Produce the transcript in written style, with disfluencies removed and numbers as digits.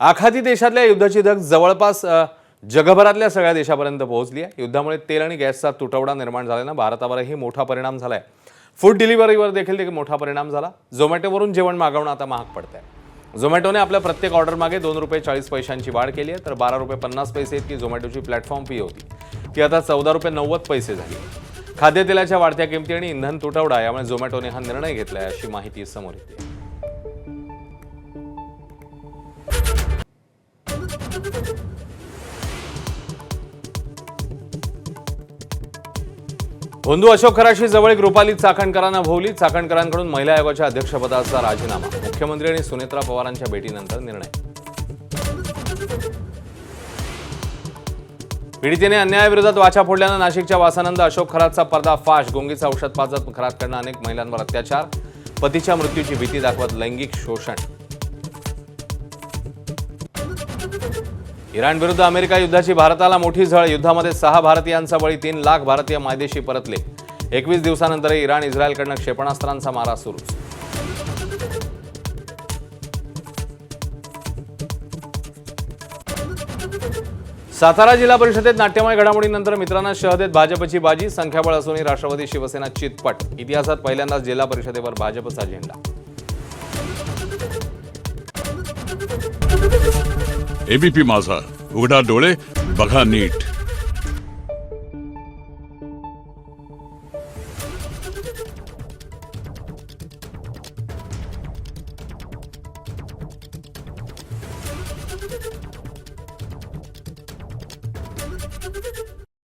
आखाती देशातल्या युद्धाची धग जवळपास जगभरातल्या सगळ्या देशापर्यंत पोहोचली आहे। युद्धामुळे तेल आणि गॅसचा तुटवडा निर्माण झाल्याने भारतावरही मोठा परिणाम झालाय। फूड डिलिव्हरीवर देखील मोठा परिणाम झाला। झोमॅटोवरून जेवण मागवणं आता महाग पडतंय। झोमॅटोने आपल्या प्रत्येक ऑर्डर मागे ₹2.40 वाढ केली आहे, तर ₹12.50 इतकी झोमॅटोची प्लॅटफॉर्म फी होती, ती आता ₹14.90 झाली। खाद्यतेलाच्या वाढत्या किमती आणि इंधन तुटवडा यामुळे झोमॅटोने हा निर्णय घेतलाय, अशी माहिती समोर येते। होंदू अशोक खराशी जवळ रुपाली चाकणकरांना भोवली। चाकणकरांकडून महिला आयोगाच्या अध्यक्षपदाचा राजीनामा। मुख्यमंत्री आणि सुनेत्रा पवारांच्या भेटीनंतर निर्णय। पीडितेने अन्यायाविरोधात वाचा फोडल्यानं नाशिकच्या वासानंद अशोक खरातचा पर्दाफाश। गुंगीचं औषध पाजत खरात करणं, अनेक महिलांवर अत्याचार, पतीच्या मृत्यूची भीती दाखवत लैंगिक शोषण। इराण विरुद्ध अमेरिका युद्धाची भारताला मोठी झळ। युद्धामध्ये 6 भारतीयांचा बळी, 3 लाख भारतीय मायदेशी परतले। 21 दिवसानंतर इराण इस्रायलकडनं क्षेपणास्त्रांचा मारा सुरू। सातारा जिल्हा परिषदेत नाट्यमय घडामोडीनंतर मित्रांना शह देत भाजपची बाजी। संख्याबळ असूनही राष्ट्रवादी शिवसेना चितपट। इतिहासात पहिल्यांदाच जिल्हा परिषदेवर भाजपचा झेंडा। एबीपी माझा, उघडा डोळे बघा नीट।